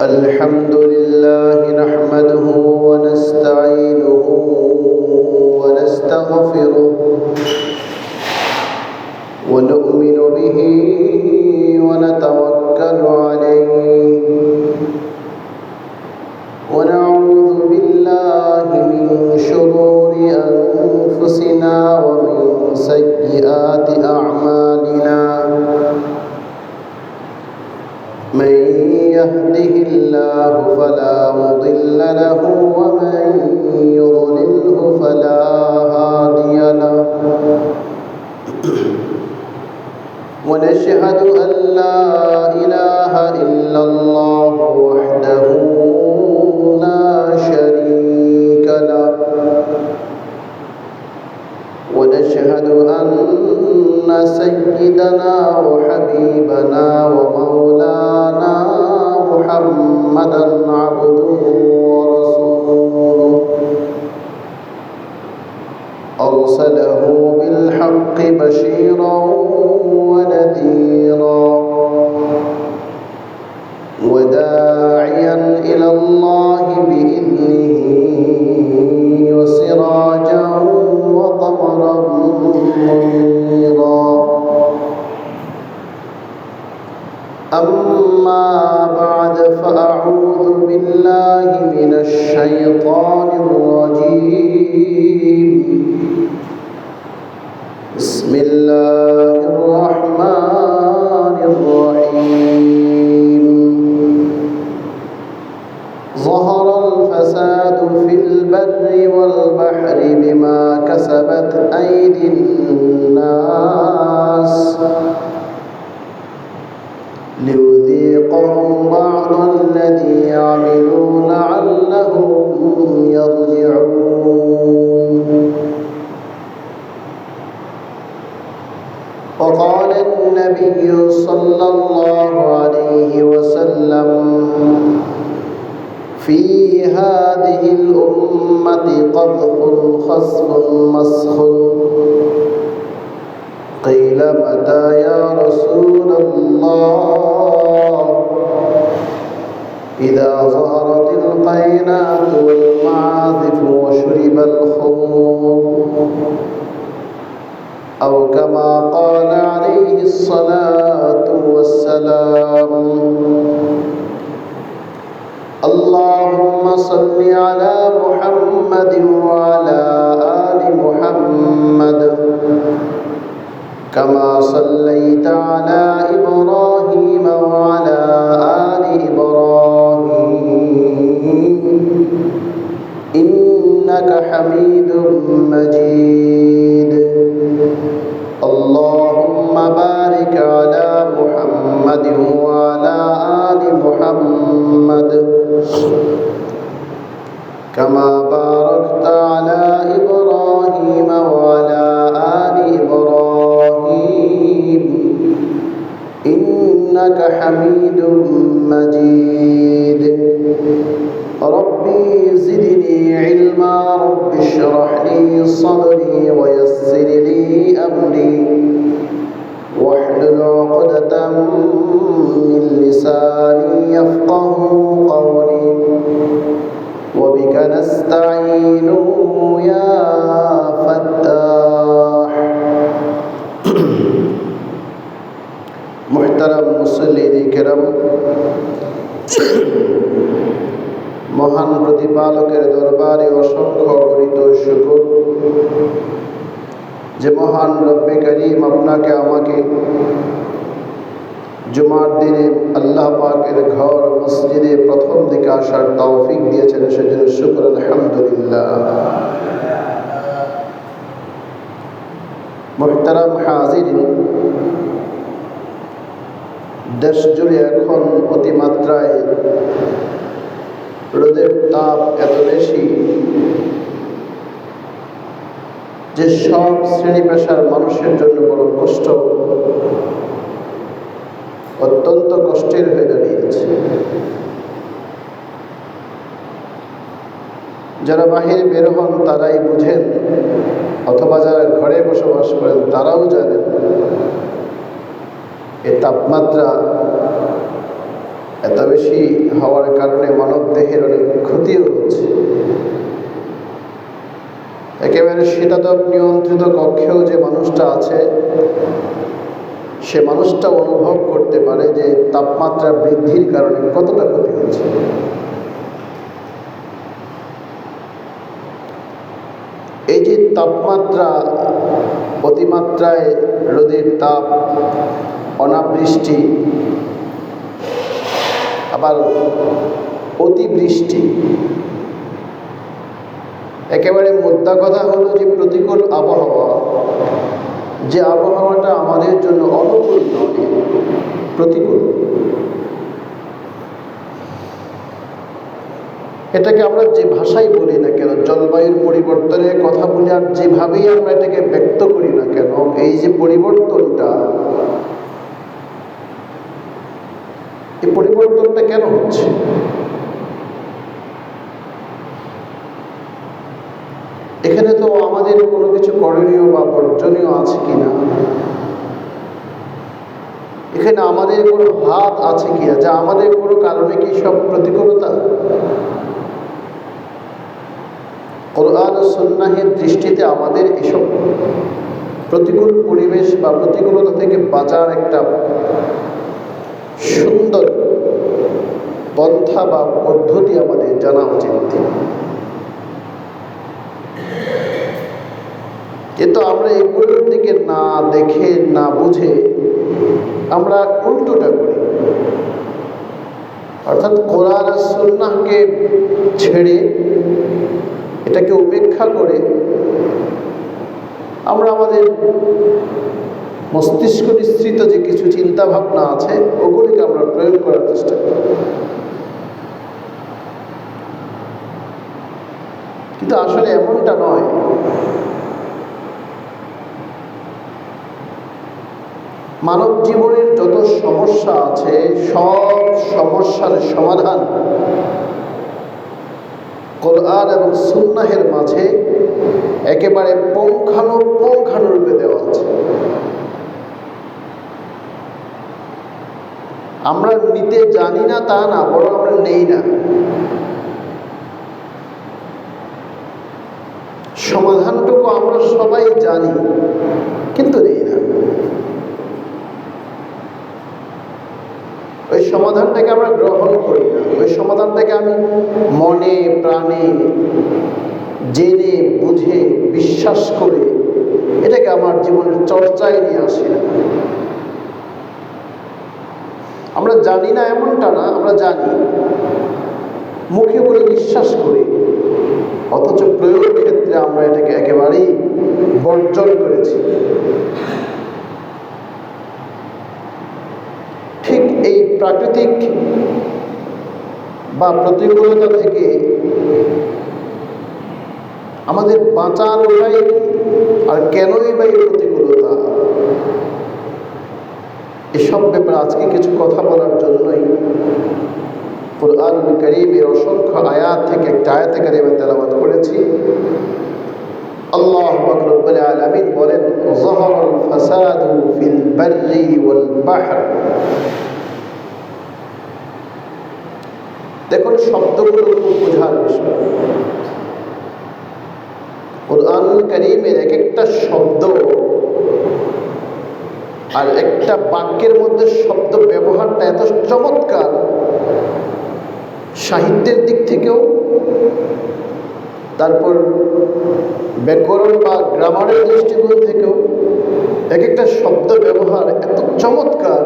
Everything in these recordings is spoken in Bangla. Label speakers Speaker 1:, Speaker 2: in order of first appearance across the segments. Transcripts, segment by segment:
Speaker 1: الحمد لله نحمده ونستعينه ونستغفره ونؤمن به ونتوكل عليه ونعوذ بالله من شرور أنفسنا ومن سيئات أعمالنا من يهده الله فلا مضل له ومن يضلله فلا هادي له ونشهد أن لا إله إلا الله وحده لا شريك له ونشهد أن سيدنا وحبيبنا ومولانا محمدا عبده ورسوله أرسله بالحق بشيرا ونذيرا وداعيا إلى الله بإذنه وسراجا وقمرا منيرا أما بعد فأعوذ بالله من الشيطان الرجيم بسم الله الرحمن الرحيم ظهر الفساد في البر والبحر بما كسبت أيدي الناس ليذيقهم بعض الذي عملوا لعلهم يرجعون وقال النبي صلى الله عليه وسلم في هذه الأمة قذف خسف مسخ قيل متى يا رسول الله إذا ظهرت القينات والمعازف وشرب الخمر أو كما قال عليه الصلاة والسلام اللهم صل على محمد وعلى آل محمد كما صليت على إبراهيم وعلى آل إبراهيم إنك حميد مجيد اللهم بارك على محمد وعلى آل محمد كما باركت على إبراهيم وعلى آل إبراهيم إنك حميد مجيد ربي زدني علما رب اشرح لي صدري ويسر لي أمري واحلل عقدة من لساني يفقه قولي وبك نستعين يا فتاح محترم মুসল্লিন কিরাম মহান প্রতিপালকের দরবারে অসংখ্য গণিত শুকর যে মহান রব্বে করিম আপনাকে আমাকে জুমার দিনে আল্লাহ পাকের ঘর মসজিদে প্রথম দিকে আসার তৌফিক দিয়েছেন সেজন্য শুকর আলহামদুলিল্লাহ। মুহতারাম হাজিরিন, দেশ জুড়ে এখন অতিমাত্রায় রোদের তাপ এত বেশি যে সব শ্রেণী পেশার মানুষের জন্য বড় কষ্ট, অত্যন্ত কষ্টের হয়ে দাঁড়িয়েছে। যারা বাহিরে বের হন তারাই বুঝেন, অথবা যারা ঘরে বসবাস করেন তারাও জানেন এই তাপমাত্রা এত বেশি হওয়ার কারণে মানব দেহের অনেক ক্ষতিও হচ্ছে। একেবারে শীতাতপ নিয়ন্ত্রিত কক্ষেও যে মানুষটা আছে, সে মানুষটা অনুভব করতে পারে যে তাপমাত্রা বৃদ্ধির কারণে কতটা ক্ষতি হচ্ছে। এই যে তাপমাত্রা, অতিমাত্রায় রোদের তাপ, অনাবৃষ্টি, আবার অতিবৃষ্টি, একেবারে মোদ্দা কথা হলো যে প্রতিকূল আবহাওয়া, যে আবহাওয়াটা আমাদের জন্য অনুকূল নয়, প্রতিকূল, এটাকে আমরা যে ভাষাই বলি না কেন, জলবায়ুর পরিবর্তনের কথা বলি আর যেভাবেই আমরা এটাকে ব্যক্ত করি না কেন, এই যে পরিবর্তনটা, এই পরিবর্তনটা কেন হচ্ছে? এখানে তো আমাদের কোনো কিছু করণীয় বা বর্জনীয় আছে কিনা, এখানে আমাদের কোনো হাত আছে কিনা, যা আমাদের কোনো কারণে কি সব প্রতিকূলতা? কোরআন ও সুন্নাহের দৃষ্টিতে আমাদের এসব প্রতিকূল পরিবেশ বা প্রতিকূলতা থেকে বাঁচার একটা সুন্দর পন্থা বা পদ্ধতি আমাদের জানা উচিত। কিন্তু আমরা এগুলোর দিকে না দেখে, না বুঝে আমরা উল্টোটা করি, অর্থাৎ কোরআন আর সুন্নাহকে ছেড়ে, এটাকে উপেক্ষা করে আমরা আমাদের মস্তিষ্ক নিঃসৃত যে কিছু চিন্তা ভাবনা আছে ওগুলিকে আমরা প্রয়োগ করার চেষ্টা করি। কিন্তু আসলে এমনটা নয়। মানব জীবনের যত সমস্যা আছে, সব সমস্যার সমাধান কোরআন এবং সুন্নাহের মাঝে একেবারে পুঙ্খানুপুঙ্খানুরূপে দেওয়া আছে। আমরা নিতে জানি না তা না, বরং আমরা নেই না। সমাধানটুকু আমরা সবাই জানি, কিন্তু নেই না। ওই সমাধানটাকে আমরা গ্রহণ করি না, ওই সমাধানটাকে আমি মনে প্রাণে জেনে বুঝে বিশ্বাস করে এটাকে আমার জীবনের চর্চায় নিয়ে আসি না। আমরা জানি না এমনটা না, আমরা জানি, মুখে বলে বিশ্বাস করি, অথচ প্রয়োগের ক্ষেত্রে আমরা এটাকে একেবারেই বর্জন করেছি। ঠিক এই প্রাকৃতিক বা প্রতিকূলতা থেকে আমাদের বাঁচার উপায় আর কেনই বা এই প্রতিকূলতা, এসব ব্যাপারে আজকে কিছু কথা বলার জন্যই কুরআনুল কারীমের অসংখ্য আয়াত থেকে একটা আয়াতে কারিমা তেলাওয়াত করেছি। আল্লাহু পাক রব্বুল আলামিন বলেন, যাহারাল ফাসাদু ফিল বাররি ওয়াল বাহর। দেখুন, শব্দগুলো খুব বোঝার বিষয়। কুরআনুল কারীমের এক একটা শব্দ আর একটা বাক্যের মধ্যে শব্দ ব্যবহারটা এত চমৎকার, সাহিত্যের দিক থেকেও, তারপর ব্যাকরণ বা গ্রামারের দৃষ্টিকোণ থেকেও এক একটা শব্দ ব্যবহার এত চমৎকার।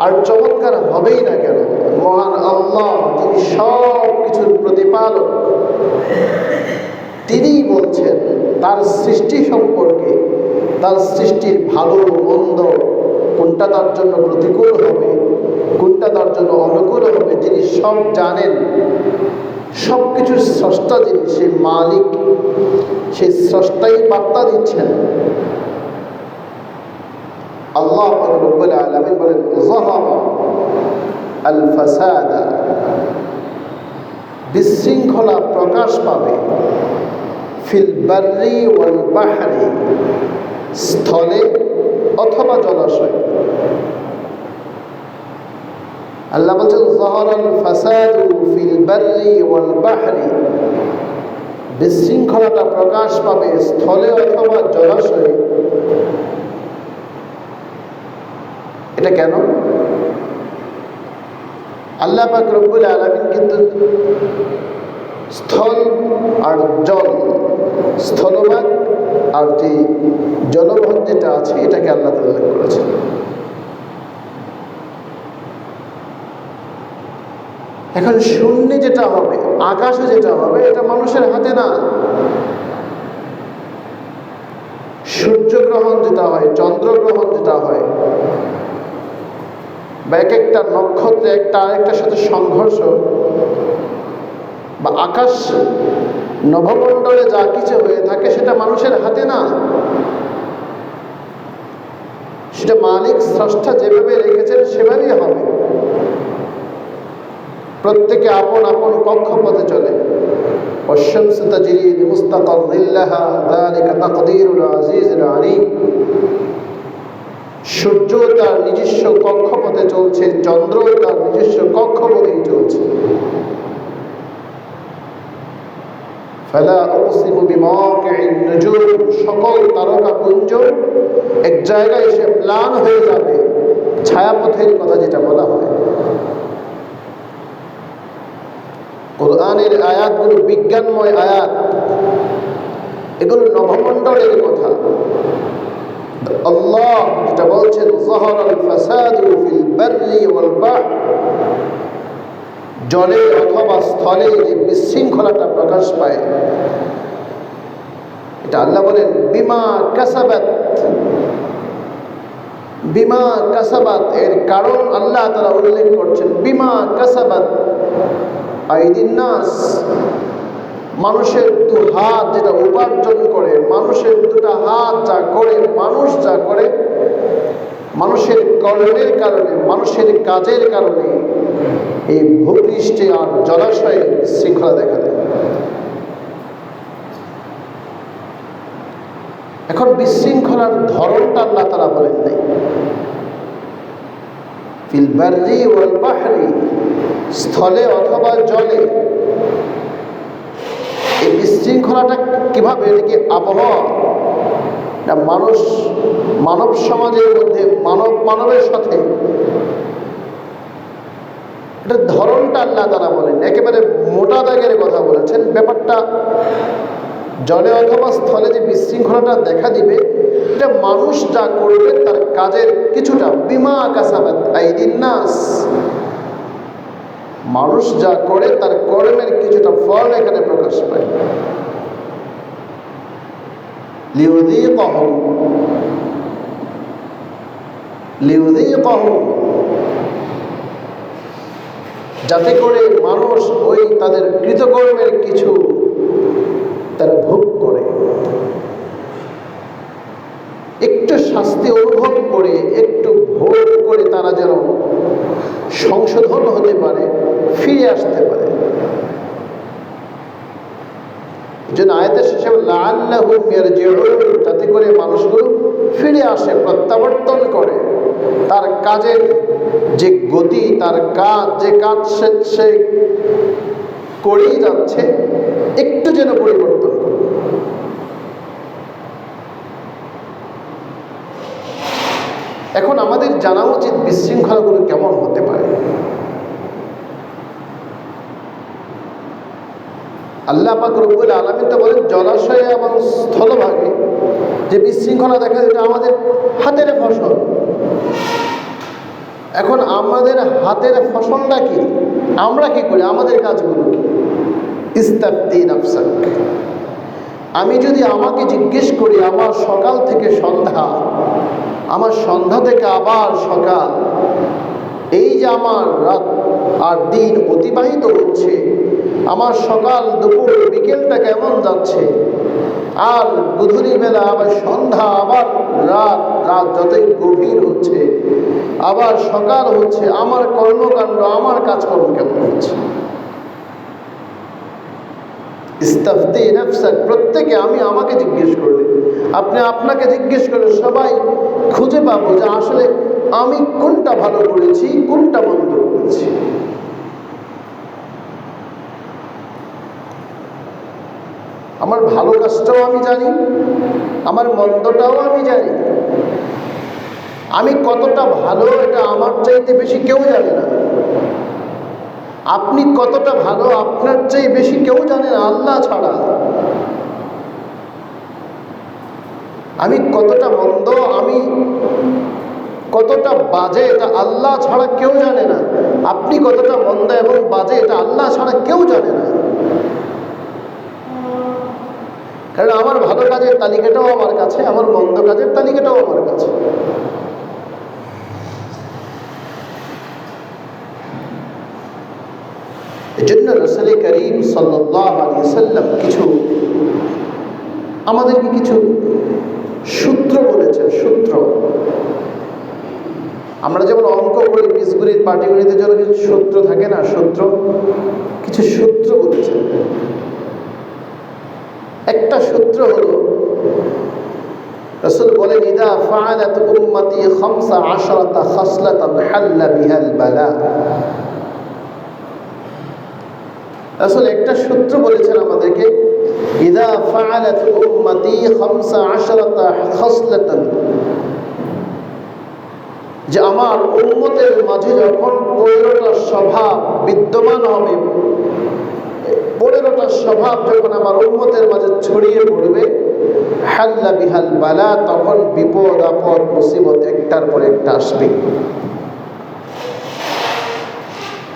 Speaker 1: আর চমৎকার হবেই না কেন? মহান আল্লাহ, যিনি সব কিছুর প্রতিপালক, তিনিই বলছেন তার সৃষ্টি সম্পর্কে, তার সৃষ্টির ভালো মন্দ, কোনটা তার জন্য প্রতিকূল হবে, কোনটা তার জন্য অনুকূল হবে, যিনি সব জানেন, সব কিছুর স্রষ্টা যিনি, সেই মালিক, সেই স্রষ্টাই বার্তা দিচ্ছেন। আল্লাহ রাব্বুল আলামিন বলেন, যাহারা আল ফাসাদা, বিশৃঙ্খলা প্রকাশ পাবে, ফিল বাররি ওয়াল বাহরি, স্থলে অথবা জলাশয়। আল্লাহ বলছেন যাহারাল ফাসাদু ফিল বাররি ওয়াল বাহরি, বিশৃঙ্খলাটা প্রকাশ পাবে স্থলে অথবা জলাশয়ে। এটা কেন? আল্লাহ পাক রব্বুল আলামিন কিন্তু স্থল আর জল, স্থলভাগ আর যে জলভাগ যেটা আছে এটাকে আল্লাহ তাআলা উল্লেখ করেছেন। এখন শূন্যে যেটা হবে, আকাশে যেটা হবে, এটা মানুষের হাতে না। সূর্যগ্রহণ যেটা হয়, চন্দ্রগ্রহণ যেটা হয়, বা এক একটা নক্ষত্রে একটা আরেকটার সাথে সংঘর্ষ, বা আকাশ নভমণ্ডলে যা কিছু হয়ে থাকে সেটা মানুষের হাতে না। সেটা মালিক স্রষ্টা যেভাবে রেখেছেন সেভাবেই হবে। প্রত্যেকে আপন আপন কক্ষপথে চলে। ওয়াশ-শামসু তাজরি লিমুস্তাকাররিন লাহা যালিকা তাকদীরুল আজিজিল আলীম। সূর্য তার নিজস্ব কক্ষপথে চলছে, চন্দ্র তার নিজস্ব কক্ষপথেই চলছে। ফালা উকসিমু বিমাওয়াকি'ন নুজুম, সকল তারকাপুঞ্জ এক জায়গায় এসে প্লান হয়ে যাবে, ছায়াপথের কথা যেটা বলা হয়। কোরআনের আয়াতগুলো বিজ্ঞানময় আয়াত, এগুলো নভমণ্ডলের কথা। আল্লাহ যেটা বলছেন যাহারাল ফাসাদু ফিল বাররি ওয়াল বাহর, জলে অথবা স্থলে যে বিশৃঙ্খলাটা প্রকাশ পায়, এটা আল্লাহ বলেন বিমা কাসাবাত, বিমা কাসাবাত, এর কারণ আল্লাহ তাআলা উল্লেখ করছেন। বিমা কাসাবাত আইদিন নাস, মানুষের দু হাত যেটা উপার্জন করে, মানুষের দুটা হাত যা করে, মানুষ যা করে, মানুষের কর্মের কারণে, মানুষের কাজের কারণে এই ভূপৃষ্ঠে আর জলাশয়ে শৃঙ্খলা দেখা দেয়। এখন বিশৃঙ্খলার ধরনটা আল্লাহ তাআলা বলেন নাই। ফিল বাররি ওয়াল বাহরি, স্থলে অথবা জলে। এই বিশৃঙ্খলাটা কিভাবে? এটা কি আবহাওয়া না মানুষ, মানব সমাজের মধ্যে, মানবের সাথে? এটা ধরনটা আল্লাহ তাআলা বলেন, একেবারে মোটা দাগের কথা বলেছেন। ব্যাপারটা জলে অথবা স্থলে যে বিশৃঙ্খলাটা দেখা দিবে, এটা মানুষ যা করবে তার কাজের কিছুটা, বিমা কাসাবাত আইদিন নাস, মানুষ যা করে তার কর্মের কিছুটা ফল এখানে প্রকাশ পায়। লিউযীকাহুম, যাতে করে মানুষ ওই তাদের কৃতকর্মের কিছু তারা ভোগ করে, একটু শাস্তি অনুভব করে, একটু ভোগ করে তারা যেন সংশোধন হতে পারে, ফিরে আসতে পারে। এই জন্য আয়াতের শেষে লাআল্লাহুম ইয়ারজিউন, যাতে করে মানুষগুলো ফিরে আসে, প্রত্যাবর্তন করে, তার কাজের যে গতি, তার কাজ, যে কাজ সে করেই যাচ্ছে, একটু যেন পরিবর্তন করে। এখন আমাদের জানা উচিত বিশৃঙ্খলাগুলো কেমন হতে পারে। আল্লাহ পাক রব্বুল আলামিন তো বলেন জলাশয় এবং স্থলভাগে যে বিশৃঙ্খলা দেখা যায়, এটা আমাদের হাতের ফসল। এখন আমাদের হাতের ফসলটা কি? আমরা কি করি? আমাদের কাজগুলো কি? ইস্তাফতি নাফসাক, আমি যদি আমাকে জিজ্ঞেস করি, আমার সকাল থেকে সন্ধ্যা, আমার সন্ধ্যা থেকে আবার সকাল, এই যে আমার রাত আর দিন অতিবাহিত হচ্ছে, আমার সকাল দুপুর বিকেলটা কেমন যাচ্ছে, আর গধূলি বেলা আবার সন্ধ্যা, আবার রাত, রাত যতই গভীর হচ্ছে, আবার সকাল হচ্ছে, আমার কর্মকাণ্ড, আমার কাজকর্ম কেমন হচ্ছে? ইস্তাফতি নাফসাক, প্রত্যেকে আমি আমাকে জিজ্ঞেস করলে, আপনি আপনাকে জিজ্ঞেস করলে, সবাই খুঁজে পাবো যে আসলে আমি কোনটা ভালো করেছি, কোনটা মন্দ করেছি। আমার ভালো কাজটাও আমি জানি, আমার মন্দটাও আমি জানি। আমি কতটা ভালো এটা আমার চাইতে বেশি কেউ জানে না। আপনি কতটা ভালো আপনার চেয়ে বেশি কেউ জানে না, আল্লাহ ছাড়া। আমি কতটা মন্দ, আমি কতটা বাজে, এটা আল্লাহ ছাড়া কেউ জানে না। আপনি কতটা মন্দ এবং বাজে, এটা আল্লাহ ছাড়া কেউ জানে না। কারণ আমার ভালো কাজের তালিকাটাও আমার কাছে, আমার মন্দ কাজের তালিকাটাও আমার কাছে। এজন্য রাসূল করিম সাল্লাল্লাহু আলাইহি ওয়াসাল্লাম আমাদেরকে কিছু সূত্র বলেছেন। সূত্র, আমরা যেমন অঙ্ক করি, বীজগণিত, পাটিগণিতের জন্য কিছু সূত্র থাকে না, কিছু সূত্র বলেছেন। একটা সূত্র হলো, রাসূল বলেন, ইদা ফাআলাত উম্মতি 15 খাসলাতান হাল্লা বিহাল বালা। রাসূল একটা সূত্র বলেছেন আমাদেরকে, ইদা ফাআলাত উম্মতি 15 খাসলাতান, যে আমার উম্মতের মাঝে যখন 15টা স্বভাব বিদ্যমান হবে, 15টা স্বভাব যখন আমার উম্মতের মাঝে ছড়িয়ে পড়বে, হাল্লা বিহাল বালা, তখন বিপদ আপদ মুসিবত একটার পর একটা আসবে।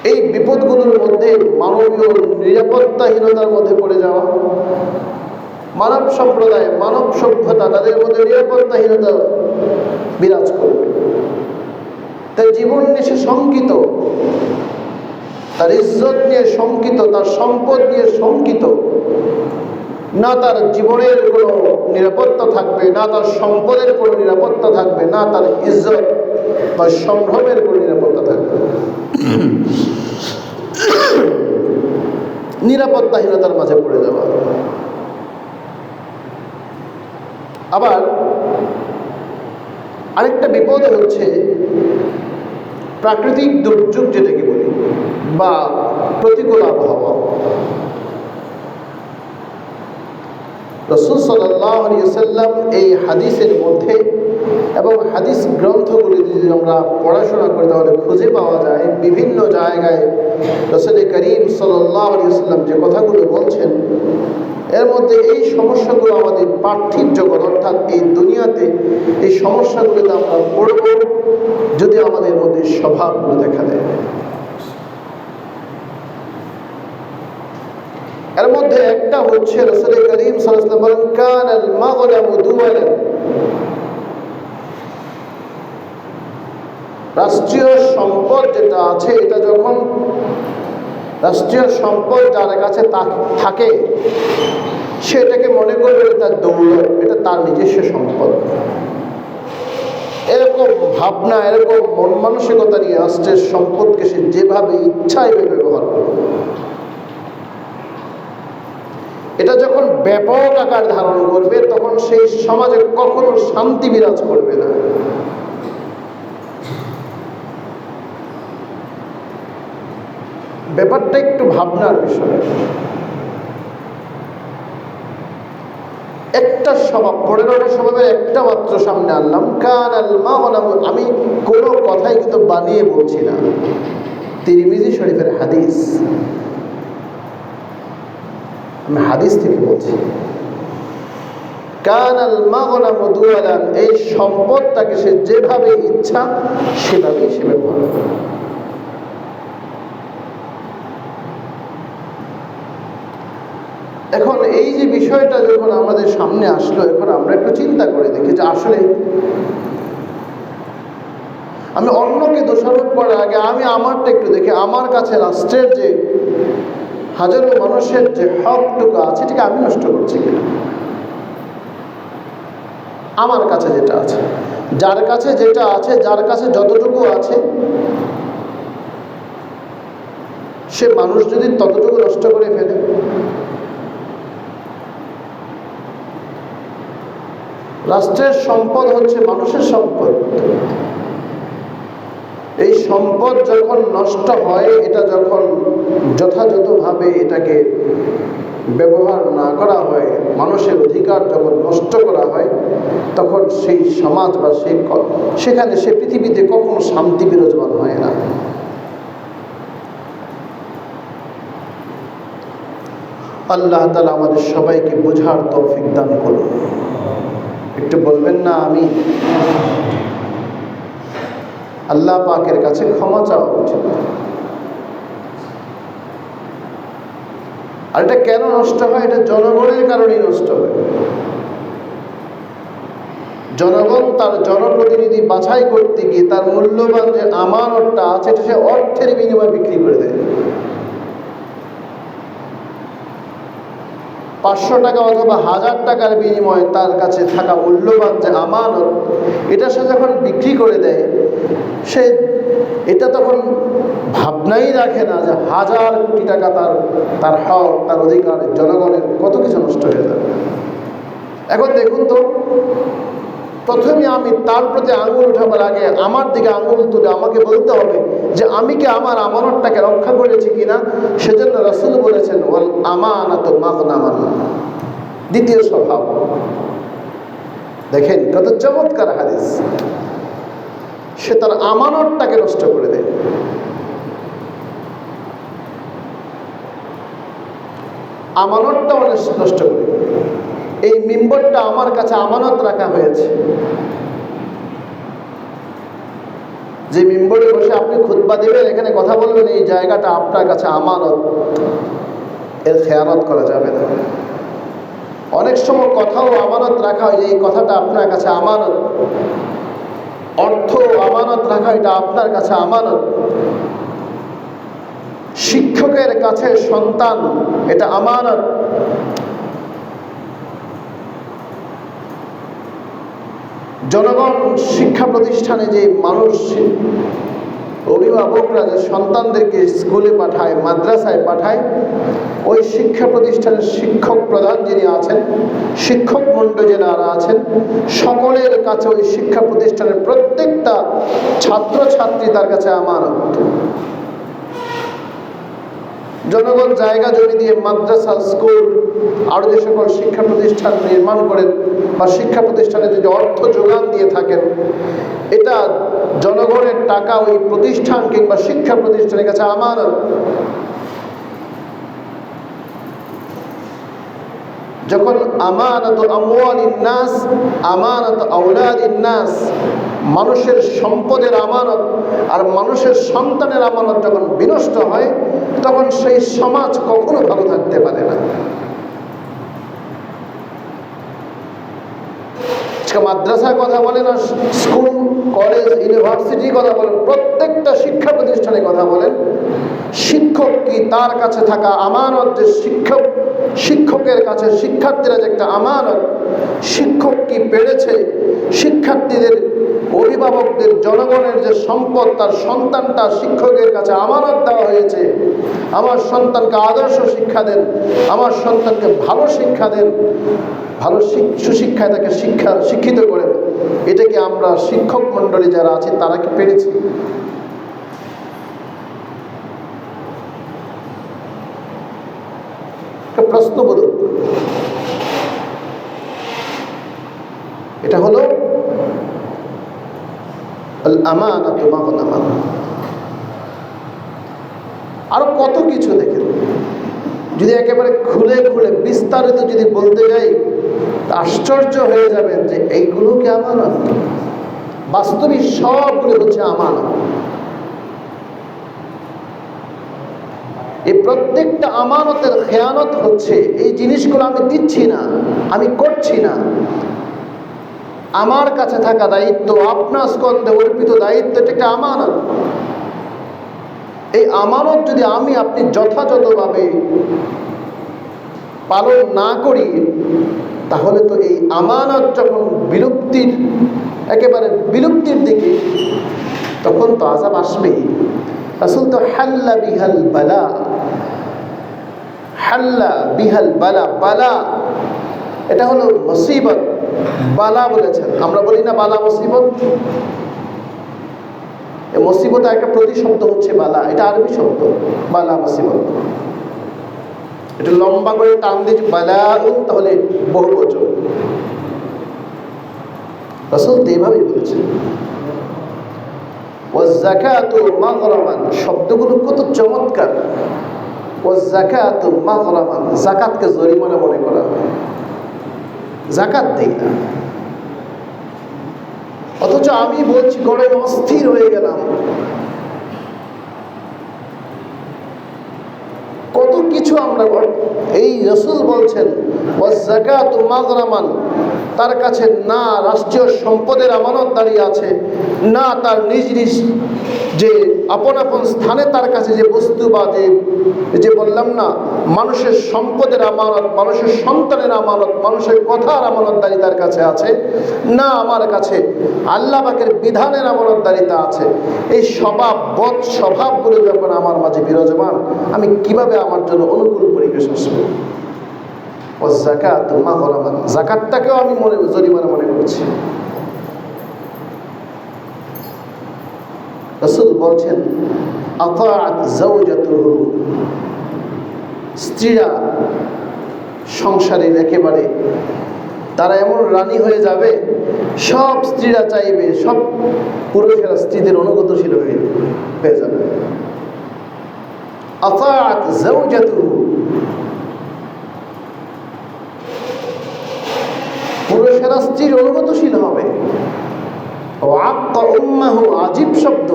Speaker 1: এই বিপদগুলোর মধ্যে মানবীয় নিরাপত্তাহীনতার মধ্যে পড়ে যাওয়া, মানব সম্প্রদায়, মানব সভ্যতা, তাদের মধ্যে নিরাপত্তাহীনতা বিরাজ করবে। তার জীবন নিয়ে সে শঙ্কিত, তার ইজ্জত নিয়ে শঙ্কিত, তার সম্পদ নিয়ে শঙ্কিত। না তার জীবনের কোনো নিরাপত্তা থাকবে, না তার সম্পদের কোনো নিরাপত্তা থাকবে, না তার ইজ্জত বা সম্ভ্রমের কোনো নিরাপত্তা থাকবে। নিরাপত্তাহীনতার মাঝে পড়ে যাওয়া। আবার আরেকটা বিপদ হচ্ছে প্রাকৃতিক দুর্যোগ, যেটাকে বলি, বা প্রতিকূল আবহাওয়া। রাসূল সাল্লাল্লাহু আলাইহি ওয়াসাল্লাম এই হাদিসের মধ্যে এবং হাদিস গ্রন্থগুলি যদি আমরা পড়াশোনা করি তাহলে খুঁজে পাওয়া যায় বিভিন্ন জায়গায় রাসূল করিম সাল্লাল্লাহু আলাইহি ওয়াসাল্লাম যে কথাগুলো বলছেন, এর মধ্যে এই সমস্যাগুলো আমাদের পার্থিব জগৎ অর্থাৎ এই দুনিয়াতে এই সমস্যাগুলোতে আমরা পড়ব যদি আমাদের মধ্যে স্বভাবগুলো দেখা দেয়। এর মধ্যে একটা হচ্ছে রাসূল করিম সাল্লাল্লাহু আলাইহি ওয়াসাল্লাম বলেন, কানাল মাগনামু দুওয়ালান, রাষ্ট্রীয় সম্পদ যেটা আছে, এটা যখন রাষ্ট্রীয় সম্পদ যার কাছে থাকে সেটাকে মনে করবে তার দৌলত, এটা তার নিজস্ব সম্পদ। এরকম ভাবনা, এরকম মন মানসিকতা নিয়ে রাষ্ট্রের সম্পদকে সে যেভাবে ইচ্ছা এভাবে ব্যবহার করবে। এটা যখন ব্যাপক আকার ধারণ করবে তখন সেই সমাজে কখনো শান্তি বিরাজ করবে না। ব্যাপারটা একটু ভাবনার বিষয়। একটা স্বভাব, 15টা স্বভাবের একটা মাত্র সামনে আনলাম, কানাল মাগনাম। আমি কোনো কথাই কিন্তু বানিয়ে বলছি না, তিরমিজি শরীফের হাদিস, আমি হাদিস থেকে বলছি। কানাল মাগনাম দুওয়ালান, এই সম্পদটাকে সে যেভাবে ইচ্ছা সেভাবেই সে ব্যবহার করে। এখন এই যে বিষয়টা যখন আমাদের সামনে আসলো, এখন আমরা একটু চিন্তা করে দেখি যে আসলে আমি অন্যকে দোষারোপ করার আগে আমি আমারটা একটু দেখি, আমার কাছে রাষ্ট্রের যে হাজারো মানুষের যে হকটুকু আছে এটাকে আমি নষ্ট করছি কিনা। আমার কাছে যেটা আছে, যার কাছে যেটা আছে, যার কাছে যতটুকু আছে, সে মানুষ যদি ততটুকু নষ্ট করে ফেলে, রাষ্ট্রের সম্পদ হচ্ছে মানুষের সম্পদ। সম্পদ যখন নষ্ট হয়, এটা যখন যথাযথভাবে এটাকে ব্যবহার না করা হয়, মানুষের অধিকার যখন নষ্ট করা হয়, তখন সেই সমাজ বা সেখানে সে পৃথিবীতে কখনো শান্তি বিরাজমান হয় না। আল্লাহ তাআলা আমাদের সবাইকে বোঝার তৌফিক দান করুন। একটু বলবেন না আমি? আল্লাহ পাকের কাছে ক্ষমা চাওয়া উচিত। আর এটা কেন নষ্ট হয়? এটা জনগণের কারণেই নষ্ট হয়। জনগণ তার জনপ্রতিনিধি বাছাই করতে গিয়ে তার মূল্যবান যে আমানতটা আছে, এটা সে অর্থের বিনিময়ে বিক্রি করে দেয়। 500 টাকা অথবা 1000 টাকার বিনিময়ে তার কাছে থাকা মূল্যবান যে আমানত, এটা সে যখন বিক্রি করে দেয়, সে এটা তখন ভাবনাই রাখে না যে 1000 কোটি টাকা তার হক, তার অধিকার, জনগণের কত কিছু নষ্ট হয়ে যাবে। এখন দেখুন তো, প্রথমে আমি তার প্রতি আঙুল উঠাবার আগে আমার দিকে আঙুল তুলে আমাকে বলতে হবে যে আমি কি আমার আমানতটাকে রক্ষা করেছি কিনা। সেজন্য রাসূল বলেছেন, ওয়াল আমানাতু মাগনামান। দ্বিতীয় স্বভাব দেখেন কত চমৎকার হাদিস। সে তার আমানতটাকে নষ্ট করে দেয়। আমানতটা নষ্ট করে। এই মিম্বরটা আমার কাছে আমানত রাখা হয়েছে, যে মিম্বরে বসে আপনি খুতবা দিবেন, এখানে কথা বলবেন, এই জায়গাটা আপনার কাছে আমানত, এর খেয়ানত করা যাবে না। অনেক সময় কথাও আমানত রাখা হয় যে এই কথাটা আপনার কাছে আমানত, অর্থ আমানত রাখা, এটা আপনার কাছে আমানত। শিক্ষকের কাছে সন্তান, এটা আমানত। জনগণ শিক্ষা প্রতিষ্ঠানে যে মানুষ, অভিভাবকরা যে সন্তানদেরকে স্কুলে পাঠায়, মাদ্রাসায় পাঠায়, ওই শিক্ষা প্রতিষ্ঠানের শিক্ষক প্রধান যিনি আছেন, শিক্ষক মণ্ডলী যারা আছেন, সকলের কাছে ওই শিক্ষা প্রতিষ্ঠানের প্রত্যেকটা ছাত্রছাত্রী তার কাছে আমানত। জনগণ জায়গা জমি দিয়ে মাদ্রাসা, স্কুল, আরো যে সকল শিক্ষা প্রতিষ্ঠান নির্মাণ করেন বা শিক্ষা প্রতিষ্ঠানে যে অর্থ যোগান দিয়ে থাকেন, এটা জনগণের টাকা ওই প্রতিষ্ঠান কিংবা শিক্ষা প্রতিষ্ঠানের কাছে আমানত। যখন আমানত আমওয়ালিন নাস, আমানত আওলাদিন নাস, মানুষের সম্পদের আমানত আর মানুষের সন্তানের আমানত যখন বিনষ্ট হয়, তখন সেই সমাজ কখনো ভালো থাকতে পারে না। মাদ্রাসার কথা বলেন, আর স্কুল, কলেজ, ইউনিভার্সিটির কথা বলেন, প্রত্যেকটা শিক্ষা প্রতিষ্ঠানের কথা বলেন, শিক্ষক কি তার কাছে থাকা আমানত, যে শিক্ষকের কাছে শিক্ষার্থীরা যে একটা আমানত, শিক্ষক কি পেরেছে শিক্ষার্থীদের, অভিভাবকদের, জনগণের যে সম্পদ, তার সন্তানটা শিক্ষকের কাছে আমানত দেওয়া হয়েছে, আমার সন্তানকে আদর্শ শিক্ষা দেন, আমার সন্তানকে ভালো শিক্ষা দেন, ভালো সুশিক্ষায় তাকে শিক্ষিত করেন, এটা কি আমরা শিক্ষক মণ্ডলী যারা আছে তারা কি পেরেছি? প্রশ্নবোধক। এটা হলো আল আমানাতু মাগনামান। আরো কত কিছু দেখেন, যদি একেবারে খুলে খুলে বিস্তারিত যদি বলতে যাই, আশ্চর্য হয়ে যাবেন যে এইগুলো কি আমানত? বাস্তবিক সবগুলো হচ্ছে আমানত। এই প্রত্যেকটা আমানতের খেয়ানত হচ্ছে এই জিনিসগুলো আমি দিচ্ছি না, আমি করছি না। আমার কাছে থাকা দায়িত্ব, আপনার স্কন্ধে অর্পিত দায়িত্ব, এটা একটা আমানত। এই আমানত যদি আপনি যথাযথভাবে পালন না করি, তাহলে তো এই আমানত যখন একেবারে বিলুপ্তির দিকে, তখন তো আযাব আসবেই। রাসূল তো হাল্লা বিহাল বালা, হাল্লা বিহাল বালা, বালা এটা হলো মুসিবত, বালা বলেছেন। আমরা বলি না বালা মুসিবত? এই মুসিবত একটা প্রতিশব্দ হচ্ছে বালা, এটা আরবি শব্দ বালা মুসিবত। এটা লম্বা করে টান দিয়ে বালাউন, তাহলে বহুবচন। রাসূল তো এভাবেই বলেছেন। ওয়াজ-যাকাতু মাগরামান, শব্দগুলো কত চমৎকার। ওয়াজ-যাকাতু মাগরামান, যাকাতকে জরিমানা মনে করা হয়, যাকাত দেই না। অথচ আমি বলছি গড়ে অস্থির হয়ে গেলাম। কত কিছু আমরা, এই রাসূল বলছেন ওয়াজ-যাকাতু মাগরামান, তার কাছে না রাষ্ট্রীয় সম্পদের আমানত দাঁড়িয়ে আছে, না তার নিজ নিজ যে আপন আপন স্থানে তার কাছে যে বস্তু বা যে বললাম না মানুষের সম্পদের আমানত, মানুষের সন্তানের আমানত, মানুষের কথার আমানতদারি তার কাছে আছে, না আমার কাছে আল্লাহ পাকের বিধানের আমানতদারিতা আছে। এই বদ স্বভাবগুলো যখন আমার মাঝে বিরাজমান, আমি কিভাবে আমার জন্য অনুকূল পরিবেশ আসবে? ওয়াজ-যাকাতু মাগরামান, যাকাতটাকেও আমি জরিমানা মনে করছি। রাসূল বলছেন আতাআত যাওজাতুহু, স্ত্রীরা সংসারের একেবারে তারা এমন রানী হয়ে যাবে, সব স্ত্রীরা চাইবে, সব পুরুষেরা স্ত্রীদের অনুগতশীল হয়ে যাবে। আতাআত যাওজাতুহু, পুরুষেরা স্ত্রীর অনুগতশীল হবে। ওয়াক্কা উম্মাহু, আজীব শব্দ।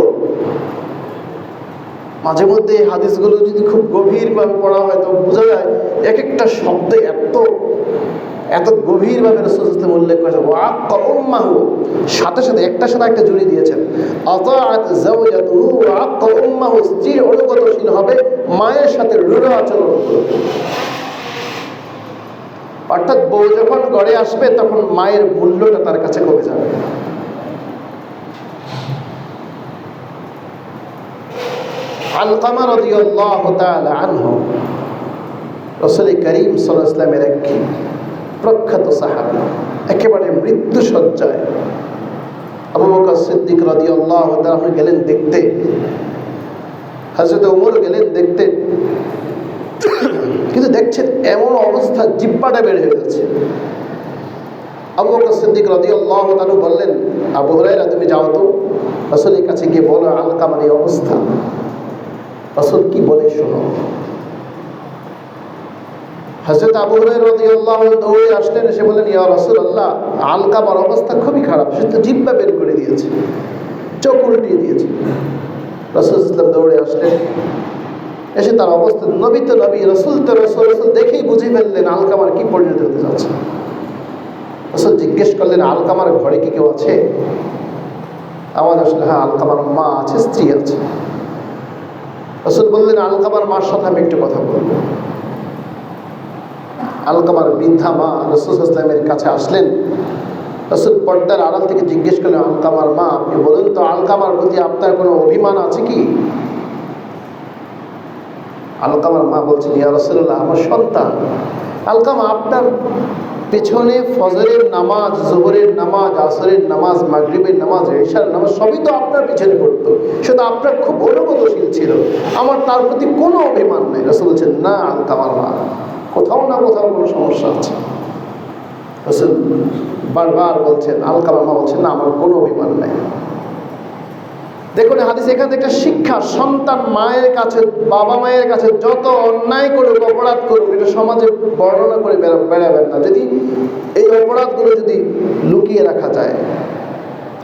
Speaker 1: মাঝে মধ্যে এই হাদিসগুলো যদি খুব গভীরভাবে পড়া হয় তো বোঝা যায় এক একটা শব্দে এত গভীরভাবে রাসূল সাল্লাল্লাহু আলাইহি ওয়াসাল্লাম উল্লেখ করেছেন। ওয়াক্কা উম্মাহু, সাথে সাথে একটার সাথে একটা জুড়ে দিয়েছেন। আতাআত যাওজাতুহু ওয়াক্কা উম্মাহু, স্ত্রীর অনুগতশীল হবে, মায়ের সাথে রূঢ় আচরণ করবে। অর্থাৎ বউ যখন ঘরে আসবে তখন মায়ের মূল্যটা তার কাছে কমে যাবে। আলকামা রাদিয়াল্লাহু তাআলা আনহু, রাসূল করিম সাল্লাল্লাহু আলাইহি ওয়াসাল্লামের এক প্রখ্যাত সাহাবী, একেবারে মৃত্যু সজ্জায়। আবু বকর সিদ্দিক রাদিয়াল্লাহু তাআলা গেলেন দেখতে, হযরত ওমর গেলেন দেখতে, কিন্তু দেখছেন এমন অবস্থা, জিহ্বাটা বের হয়ে যাচ্ছে। আবু বকর সিদ্দিক রাদিয়াল্লাহু তাআলা বললেন, আবু হুরায়রা তুমি যাও তো রাসূলের কাছে গিয়ে বলো আলকামার এই অবস্থা। রাসূল কি বলে শোনো। হযরত আবু হুরায়রা রাদিয়াল্লাহু আনহু দৌড়ে আসলেন, এসে বললেন ইয়া রাসূলুল্লাহ, আলকামার অবস্থা খুবই খারাপ, সে তো জিহ্বা বের করে দিয়েছে, চোখ উল্টিয়ে দিয়েছে। রাসূল সাল্লাল্লাহু আলাইহি ওয়াসাল্লাম দৌড়ে আসলেন, এসে তার অবস্থা, নবী তো নবী, রাসূল তো রাসূল, রাসূল দেখেই বুঝে ফেললেন আলকামার কি পরিণতি হতে যাচ্ছে। রাসূল জিজ্ঞেস করলেন আলকামার ঘরে কি কেউ আছে? আওয়াজ আসলে হ্যাঁ, আলকামার মা আছে, স্ত্রী আছে। রাসূল বললেন আলকামার মার সাথে আমি একটু কথা বলবো। আলকামার বৃদ্ধা মা রাসূল সাল্লাল্লাহু আলাইহি ওয়াসাল্লামের কাছে আসলেন। রাসূল পর্দার আড়াল থেকে জিজ্ঞেস করলেন আলকামার মা, আপনি বলেন তো আলকামার প্রতি আপনার কোনো অভিমান আছে কি? আলকামার মা বলছেন ইয়া রাসূলুল্লাহ, আমার সন্তান আলকামা আপনার পেছনে ফজরের নামাজ, যোহরের নামাজ, আসরের নামাজ, মাগরিবের নামাজ, ইশার নামাজ সবই তো আপনার পিছনে পড়তো, সেটা আপনার খুব অনুগতশীল ছিল, আমার তার প্রতি কোনো অভিমান নেই। রাসূল বলছেন না আলকামার মা, কোথাও না কোথাও কোনো সমস্যা আছে। রাসূল বারবার বলছেন, আলকামার মা বলছেন না আমার কোনো অভিমান নেই। দেখুন হাদিস এখান থেকে একটা শিক্ষা, সন্তান মায়ের কাছে, বাবা মায়ের কাছে যত অন্যায় করুক, অপরাধ করুক, এটা সমাজে বর্ণনা করে বেড়াবেন না। যদি এই অপরাধগুলো যদি লুকিয়ে রাখা যায়,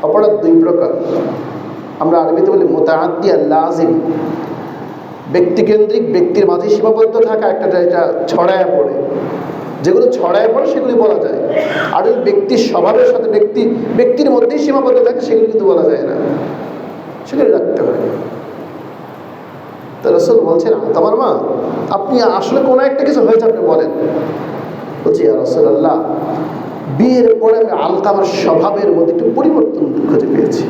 Speaker 1: অপরাধ দুই প্রকার, আমরা আরবিতে বলি মুতাআদ্দি আর লাজিম। ব্যক্তিকেন্দ্রিক, ব্যক্তির মাঝে সীমাবদ্ধ থাকা, একটা এটা ছড়ায় পড়ে, যেগুলো ছড়ায় পড়ে সেগুলি বলা যায়। আর ওই ব্যক্তির স্বভাবের সাথে ব্যক্তির মধ্যেই সীমাবদ্ধ থাকে সেগুলি কিন্তু বলা যায় না, সেগুলি রাখতে হয়। তো রাসূল বলছেন তোমার মা, আপনি আসলে কোনো একটা কিছু হয়েছে আপনি বলেন। বলছি ইয়া রাসূলুল্লাহ, বিয়ের পরে আমি আলকামার স্বভাবের মধ্যে একটু পরিবর্তন খুঁজে পেয়েছি।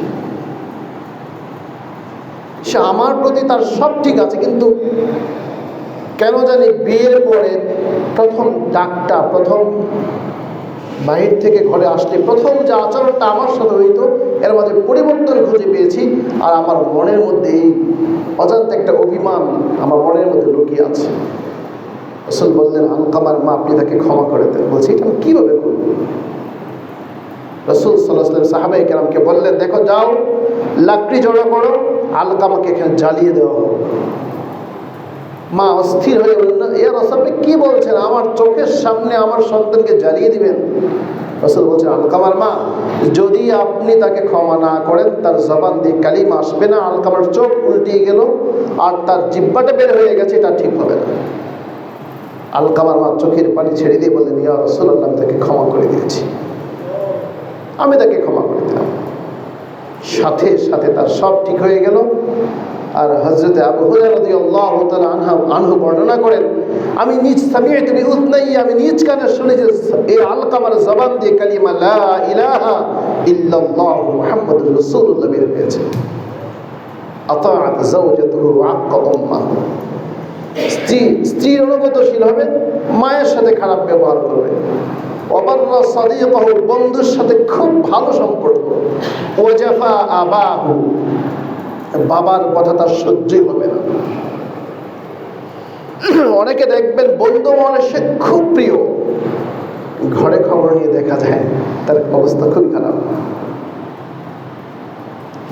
Speaker 1: সে আমার প্রতি তার সব ঠিক আছে, কিন্তু কেন জানি বিয়ের পরে প্রথম ডাকটা, প্রথম বাহির থেকে ঘরে আসলে প্রথম যে আচরণটা আমার সাথে হইতো এর মাঝে পরিবর্তন খুঁজে পেয়েছি, আর আমার মনের মধ্যে এই অজান্তে একটা অভিমান আমার মনের মধ্যে লুকিয়ে আছে। রাসূল বললেন, আলকামার মা, আপনি তাকে ক্ষমা করে দেন। বলছি, এটা আমি কীভাবে করব? রাসূল সাল্লাল্লাহু আলাইহি ওয়াসাল্লাম সাহাবায়ে কেরামকে বললেন, দেখো, যাও লাকড়ি জড়ো করো, আলকামাকে এখানে জ্বালিয়ে দেওয়া হোক। মা অস্থির হয়ে বললেন, ইয়া রাসূল, আপনি কি বলছেন? আমার চোখের সামনে আমার সন্তানকে জ্বালিয়ে দিবেন? রাসূল বলছেন, আলকামার মা, যদি আপনি তাকে ক্ষমা না করেন, তার জবান দিয়ে কালিমা আসবে না, আলকামার চোখ উল্টিয়ে গেল আর তার জিহ্বাটা বের হয়ে গেছে, এটা ঠিক হবে না। আলকামার মা চোখের পানি ছেড়ে দিয়ে বললেন, ইয়া রাসূলুল্লাহ, আমি তাকে ক্ষমা করে দিয়েছি, আমি তাকে ক্ষমা করে দিলাম। সাথে সাথে তার সব ঠিক হয়ে গেল। আর হযরতে আবু হুরায়রা রাদিয়াল্লাহু তাআলা আনহু বর্ণনা করেন, আমি নিজ সামিআতু বিউযনাই, আমি নিজ কানে শুনে যে এই আলকামার জবান দিয়ে কালিমা লা ইলাহা ইল্লাল্লাহু মুহাম্মাদুর রাসূলুল্লাহ বের হয়েছে। আতাআত যাওজাতুহু ওয়া আক্কা উম্মাহু, স্ত্রীর অনুগতশীল হবে, মায়ের সাথে খারাপ ব্যবহার করবে। ওয়াবাররা সাদিকাহু, বন্ধুর সাথে খুব ভালো সম্পর্ক। ওয়াজাফা আবাহু, বাবার কথা তার সহ্যই হবে না। অনেকে দেখবেন বন্ধু মনে সে খুব প্রিয়, ঘরে খবর নিয়ে দেখা যায় তার অবস্থা খুব খারাপ।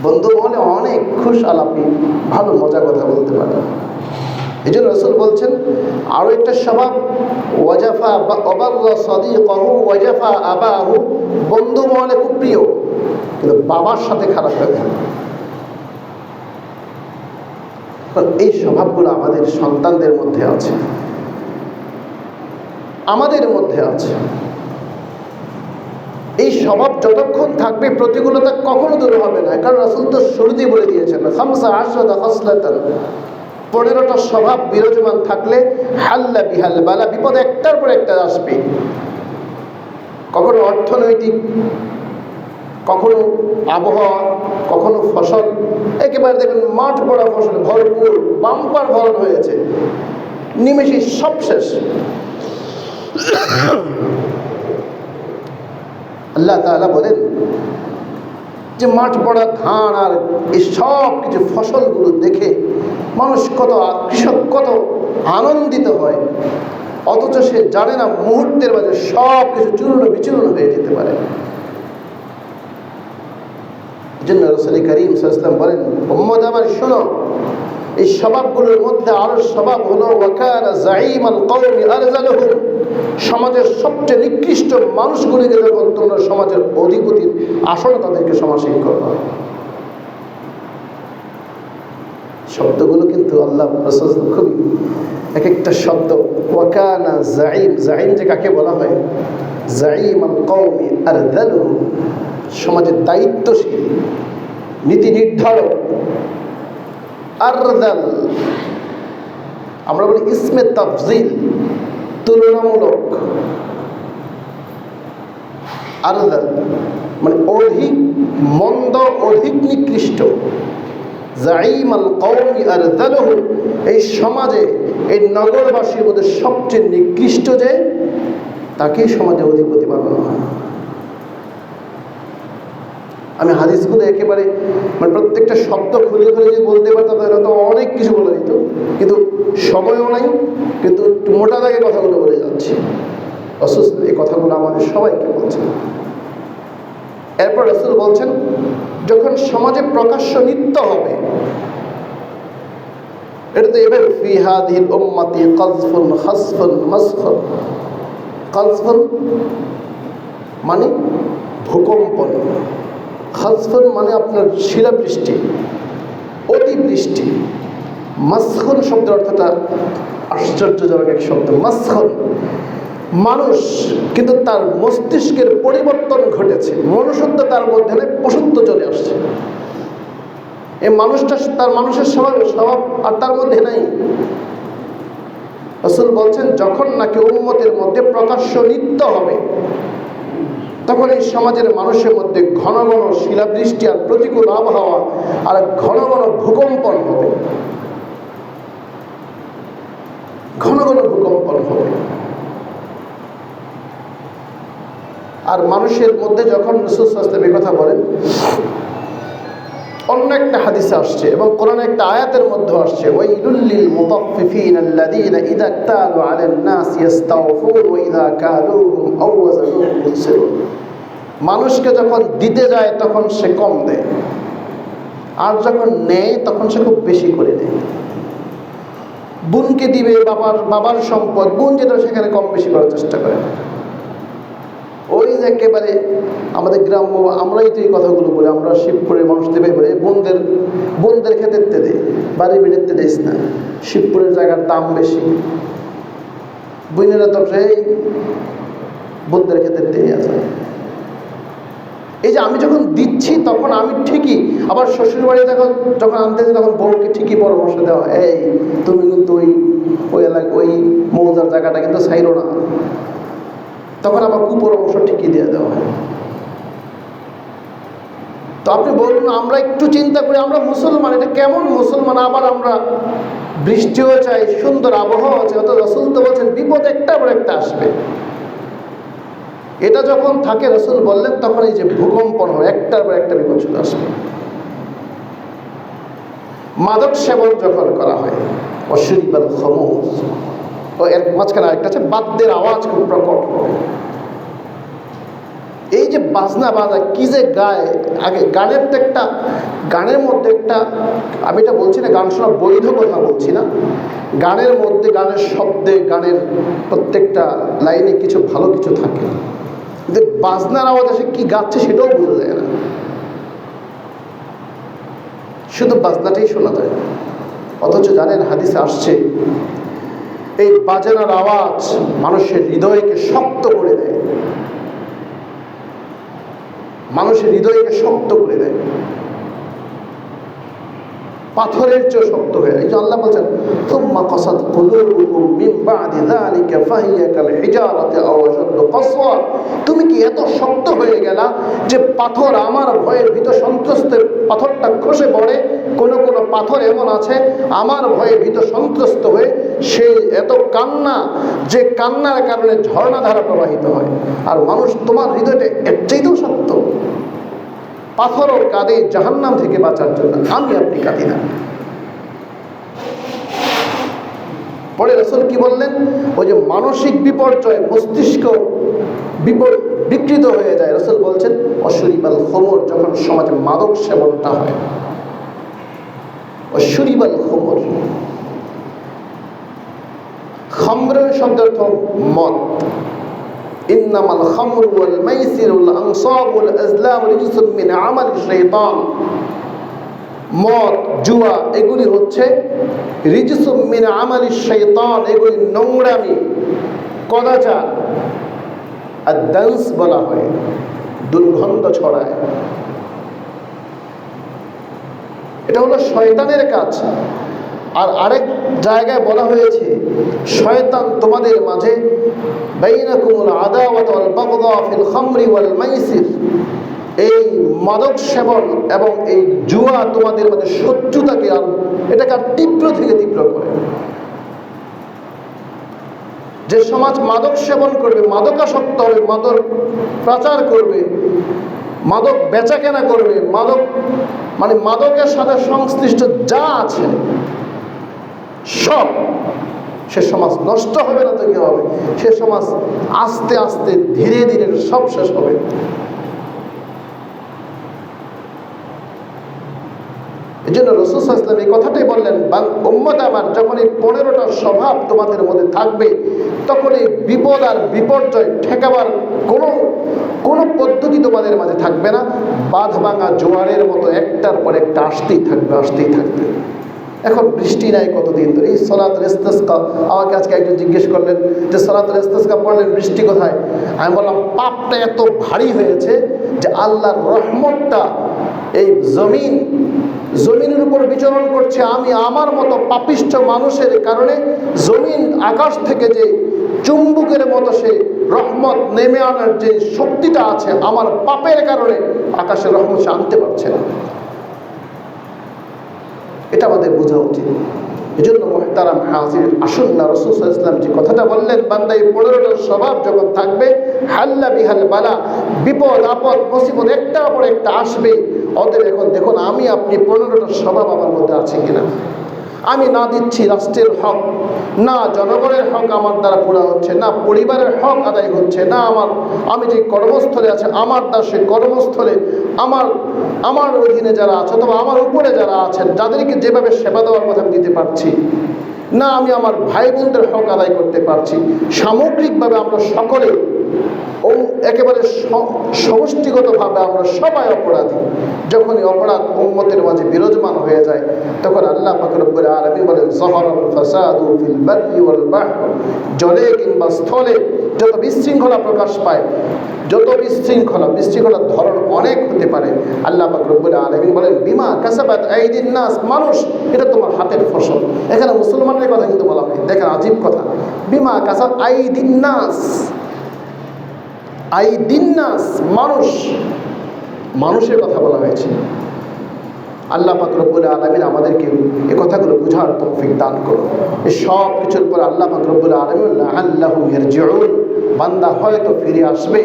Speaker 1: বন্ধু মনে অনেক খুশহাল, আপনি ভালো মজা কথা বলতে পারেন। এই জন্য রাসূল বলছেন আরও একটা স্বভাব, ওয়াজাফা ওয়াবাররা সাদিকাহু ওয়াজাফা আবাহু, বন্ধু মনে খুব প্রিয় কিন্তু বাবার সাথে খারাপ ব্যবহার। এই স্বভাবগুলো আমাদের সন্তানদের মধ্যে আছে, আমাদের মধ্যে আছে। এই স্বভাব যতক্ষণ থাকবে প্রতিকূলতা কখনো দূর হবে না। কারণ রাসূল তো শুরুতেই বলে দিয়েছেন, 15 খাসলাতান, 15টা স্বভাব বিরাজমান থাকলে হাল্লা বিহাল বালা, বিপদ একটার পর একটা আসবে। কখনো অর্থনৈতিক, কখনো আবহাওয়া, কখনো ফসল। একেবারে দেখবেন মাঠ পড়া ফসল ভরপুর, বাম্পার ফলন হয়েছে, নিমেষে সব শেষ। আল্লাহ তাআলা বলেন যে মাঠ পড়া ধান আর এই সব কিছু ফসলগুলো দেখে মানুষ কৃষক কত আনন্দিত হয়, অথচ সে জানে না মুহূর্তের মাঝে সব কিছু চূর্ণ বিচূর্ণ হয়ে যেতে পারে। এই জন্য রাসূল করিম সাল্লাল্লাহু আলাইহি ওয়াসাল্লাম বলেন, উম্মত আমার শোনো, এই স্বভাবগুলোর মধ্যে আরো স্বভাব হলো ওয়াকানা যাঈমাল কওমি আরজালুহুম, সমাজের সবচেয়ে নিকৃষ্ট মানুষগুলিকে যখন তোমরা সমাজের অধিপতির আসনে তাদেরকে সমাসীন করবে। শব্দগুলো কিন্তু আল্লাহ রাসূল খুবই এক একটা শব্দ। ওয়াকানা যাঈম, যাঈম যে কাকে বলা হয়, যাঈমাল কওমি আরজালুহুম, সমাজের দায়িত্বশীল, নীতি নির্ধারক। আরজাল আমরা বলি ইসমে তাফজিল, তুলনামূলক। আরজাল মানে অধিক মন্দ, অধিক নিকৃষ্ট। যাঈমাল কওমি আরজালুহুম, এই সমাজে, এই নগরবাসীর মধ্যে সবচেয়ে নিকৃষ্ট যে, তাকেই সমাজে অধিপতি বানানো হয়। আমি হাদিসগুলো একেবারে মানে প্রত্যেকটা শব্দ খুলে খুলে যদি বলতে পারতাম তাহলে তো অনেক কিছু বলে দিত, কিন্তু সময়ও নাই, কিন্তু একটু মোটা দাগে কথাগুলো বলে যাচ্ছে। অসুস্থ এই কথাগুলো আমাদের সবাইকে বলছেন। এরপর রাসূল বলছেন, যখন সমাজে প্রকাশ্য নৃত্য হবে, এটা তো এবার ফি হাদিহিল উম্মতি কাযফুন খাসফুন মাসখুন। কাযফুন মানে ভূকম্পন, খাসফুন মানে আপনার শিলাবৃষ্টি, অতিবৃষ্টি। মাসখুন শব্দের অর্থটা আশ্চর্যজনক এক শব্দ। মাসখুন মানুষ, কিন্তু তার মস্তিষ্কের পরিবর্তন ঘটেছে, মনুষ্যত্ব তার মধ্যে নেই, পশুত্ব চলে আসছে। এই মানুষটা তার মানুষের স্বভাব আর তার মধ্যে নাই। রাসূল বলছেন, যখন নাকি উম্মতের মধ্যে প্রকাশ্য নৃত্য হবে, তখন এই সমাজের মানুষের মধ্যে ঘন ঘন শিলাবৃষ্টি আর প্রতিকূল আবহাওয়া আর ঘন ঘন ভূকম্পন হবে, ঘন ঘন ভূকম্পন হবে। আর মানুষের মধ্যে যখন রাসূল সাল্লাল্লাহু আলাইহি ওয়াসাল্লাম এই কথা বলেন, অন্য একটা হাদিসে আসছে এবং কোরআনে একটা আয়াতের মধ্যে আসছে, ওয়াইলুল লিল মুতাফফিফিন আল্লাযীনা ইযা ইক্তালু আলান নাস ইস্তাওফুন ওয়া ইযা কালুহুম আও ওয়াজানুহুম ইউখসিরুন। মানুষকে যখন দিতে যায় তখন সে কম দেয়, আর যখন নেয় তখন সে খুব বেশি করে দেয়। বোনকে দিবে, বাবার সম্পদ, বোন যেটা সেখানে কম বেশি করার চেষ্টা করে। ওই যে একেবারে আমাদের গ্রাম্য, আমরাই তো এই কথাগুলো বলি, আমরা শিবপুরের মানুষ দেবে বলে বোনদের ক্ষেত্রে দেয়, বাড়ি বেড়েতে দিস না, শিবপুরের জায়গার দাম বেশি, বোনেরা তো সেই বোনদের ক্ষেত্রে নিয়ে যায়। এই যে আমি যখন দিচ্ছি তখন আমি ঠিকই, আবার শ্বশুর বাড়ি যখন আনতে যাই তখন বউকে ঠিকই পরামর্শ দেওয়া, এই তুমি কিন্তু ওই এলাকা ওই মৌজার জায়গাটা কিন্তু ছাইরো না, তখন আবার কুপরামর্শ ঠিকই দিয়ে দেওয়া হয়। তো আপনি বলুন, আমরা একটু চিন্তা করি, আমরা মুসলমান, এটা কেমন মুসলমান? আবার আমরা বৃষ্টিও চাই, সুন্দর আবহাওয়া আছে, অত রাসূল তো বলছেন বিপদ একটা পর একটা আসবে। এটা যখন থাকে রাসূল বললেন তখন এই যে ভূকম্পন হয়, একটার পর একটা বিপদ চলে আসবে। মাদক সেবন যখন করা হয়, অশুরিবাল খামুর, ও এর মাঝখানে আরেকটা আছে বাদ্যের আওয়াজ খুব প্রকট হয়। এই যে বাজনা বাজায় কি যে গায়, আগে গানের তো একটা, গানের মধ্যে একটা, আমি এটা বলছি না গান শোনা বৈধ কথা বলছি না, গানের মধ্যে, গানের শব্দে, গানের প্রত্যেকটা লাইনে কিছু ভালো কিছু থাকে, কিন্তু বাজনার আওয়াজ আসে কি গাচ্ছে সেটাও বোঝা যায় না, শুধু বাজনাটাই শোনা যায়। অথচ জানেন হাদিসে আসছে এই বাজনার আওয়াজ মানুষের হৃদয়কে শক্ত করে দেয়, মানুষের হৃদয়কে শক্ত করে দেয়, পাথরের চেয়ে শক্ত হয়ে যায়। এই যে আল্লাহ বলছেন, তুম্মা কাসাত কুলুবুকুম মিন বাদি যালিকা ফাহিয়া কাল হিজারাতি আও আশাদ্দু কাসওয়া। তুমি কি এত শক্ত হয়ে গেলা যে পাথর আমার ভয়ের ভীত সন্ত্রস্ত, পাথরটা খসে পড়ে। কোন কোন পাথর এমন আছে আমার ভয়ে ভীত সন্ত্রস্ত হয়ে সে এত কান্না, যে কান্নার কারণে ঝর্ণাধারা প্রবাহিত হয়। আর মানুষ, তোমার হৃদয়টা এর চাইতেও শক্ত। পাথরও কাঁদে জাহান্নাম থেকে বাঁচার জন্য, আমি আপনি কাঁদি না। পরে রাসূল কি বললেন, ওই যে মানসিক বিপর্যয়, মস্তিষ্ক বিকৃত হয়ে যায়, রাসূল বলছেন অশুরিবাল খমর, যখন সমাজে মাদক সেবনটা হয়, অশুরিবাল খমর, খামরের শব্দার্থ মদ, ইন্নামাল খামরু ওয়াল মাইসিরু ওয়াল আনসাবু ওয়াল আজলামু রিজসুম মিন আমালিশ শাইতান। মদ, জুয়া এগুলি হচ্ছে রিজসুম মিন আমালিশ শাইতান, এগুলি নোংরামি, কদাচার। আর ডান্স বলা হয়, দুর্গন্ধ ছড়ায়, এটা হলো শয়তানের কাজ। আর আরেক জায়গায় বলা হয়েছে, শয়তান তোমাদের মাঝে বাইনাকুমুল আদাওয়াত ওয়াল বাগদা ফিল খামরি ওয়াল মাইসির, এই মাদক সেবন এবং এই জুয়া তোমাদের মধ্যে শত্রুতাকে আর এটাকে আর তীব্র থেকে তীব্র করে। যে সমাজ মাদক সেবন করবে, মাদকাসক্ত হবে, মাদক প্রচার করবে, মাদক বেচা কেনা করবে, মাদক মানে মাদকের সাথে সংশ্লিষ্ট যা আছে সব, সে সমাজ নষ্ট হবে না তো কি হবে? সে সমাজ আস্তে আস্তে ধীরে ধীরে সব শেষ হবে। এই জন্য রাসূল সাল্লাল্লাহু আলাইহি ওয়াসাল্লাম এই কথাটাই বললেন, উম্মত আমার, যখন এই 15টা স্বভাব তোমাদের মধ্যে থাকবে তখন এই বিপদ আর বিপর্যয় ঠেকাবার কোনো পদ্ধতি তোমাদের মাঝে থাকবে না। বাঁধ ভাঙা জোয়ারের মতো একটার পর একটা আসতেই থাকবে, আসতেই থাকবে। এখন বৃষ্টি নাই কতদিন ধরে, এই সালাতুল ইস্তিসকা, আমাকে আজকে একজন জিজ্ঞেস করলেন যে সালাতুল ইস্তিসকা পড়লেন, বৃষ্টি কোথায়? আমি বললাম পাপটা এত ভারী হয়েছে যে আল্লাহর রহমতটা এই জমিনের উপর বিচরণ করছে। আমি আমার মতো পাপিষ্ঠ মানুষের কারণে জমিন আকাশ থেকে যে চুম্বকের মতো সে রহমত নেমে আনার যে শক্তিটা আছে, আমার পাপের কারণে আকাশের রহমত সে আনতে পারছে না। এটা আমাদের বোঝা উচিত। এজন্য মুহতারাম হাজির, আসুন না রাসূল সাল্লাল্লাহু আলাইহি ওয়াসাল্লাম যে কথাটা বললেন, বান্দা এই 15টা স্বভাব যখন থাকবে, হাল্লা বিহাল বালা, বিপদ আপদ মুসিবত একটার পর একটা আসবে। অতএব এখন দেখুন আমি আপনি 15টা স্বভাব আমার মধ্যে আছে কিনা। আমি না দিচ্ছি রাষ্ট্রের হক, না জনগণের হক আমার দ্বারা পুরা হচ্ছে, না পরিবারের হক আদায় হচ্ছে, না আমি যে কর্মস্থলে আছে আমার দ্বারা সে কর্মস্থলে আমার অধীনে যারা আছে অথবা আমার উপরে যারা আছেন যাদেরকে যেভাবে সেবা দেওয়ার কথা আমি দিতে পারছি, না আমি আমার ভাই বোনদের হক আদায় করতে পারছি। সামগ্রিকভাবে আমরা সকলে ও একেবারে সমষ্টিগতভাবে আমরা সবাই অপরাধী। যখন এই অপরাধ উম্মতের মাঝে বিরাজমান হয়ে যায় তখন আল্লাহ পাক রব্বুল আলামিন বলেন, যাহারাল ফাসাদু ফিল বাররি ওয়াল বাহর, জলে কিংবা স্থলে যত বিশৃঙ্খলা প্রকাশ পায়, যত বিশৃঙ্খলার ধরন অনেক হতে পারে। আল্লাহ পাক রব্বুল আলামিন বলেন, বিমা কাসাবাত আইদিন নাস, মানুষ এটা তোমার হাতের ফসল। এখানে মুসলমানদের কথা কিন্তু বলা হয়, দেখেন আজীব কথা, বিমা কাসাবাত আইদিন নাস, আইদিন্নাস, মানুষের কথা বলা হয়েছে। আল্লাহ পাক রব্বুল আলামিন আমাদেরকে এই কথাগুলো বুঝার তৌফিক দান করুন। এই সব কিছুর পর আল্লাহ পাক রব্বুল আলামিন লাআল্লাহুম ইয়ারজিউন, বান্দা হয়তো ফিরে আসবে।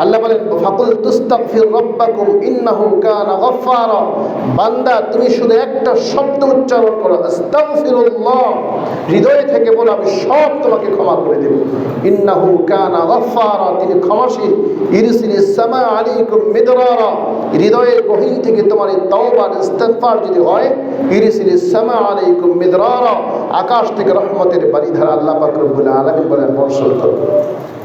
Speaker 1: আল্লাহ বলেন, ফাকুল তুস্তাগফির রাব্বাকুম ইন্নাহু কানা গফফারা, বান্দা তুমি শুধু একটা শব্দ উচ্চারণ করো, আস্তাগফিরুল্লাহ, হৃদয় থেকে বলো আমি সব তোমাকে ক্ষমা করে দেব। ইন্নাহু কানা গফফারা, তিনি ক্ষমাশীল। ইরসিলিস সামা আলাইকুম মিদরারা, হৃদয়ের গহীন থেকে তোমার এই তাওবা ইস্তিগফার যদি হয়, ইরসিলিস সামা আলাইকুম মিদরারা, আকাশ থেকে রহমতের বারিধারা আল্লাহ পাক রব্বুল আলামিন বলেন বর্ষণ করবে।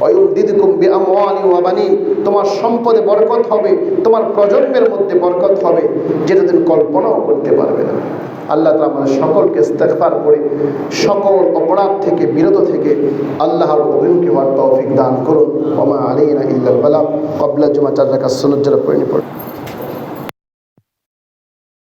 Speaker 1: ওয়ায়ুমদিদকুম বিআমওয়ালি ওয়া বানিন, তোমার সম্পদে বরকত হবে, তোমার প্রজন্মের মধ্যে বরকত হবে যেটা তুমি কল্পনাও করতে পারবে না। আল্লাহ তাআলা আমাদের সকলকে ইস্তিগফার করে সকল অপরাধ থেকে বিরত থেকে আল্লাহর অভিমুখী হওয়ার তৌফিক দান করুন। ওয়া মা আলাইনা ইল্লাল বালাগ। ক্বাবলা জুমআ 4 রাকাত সুন্নাত যারা পড়ে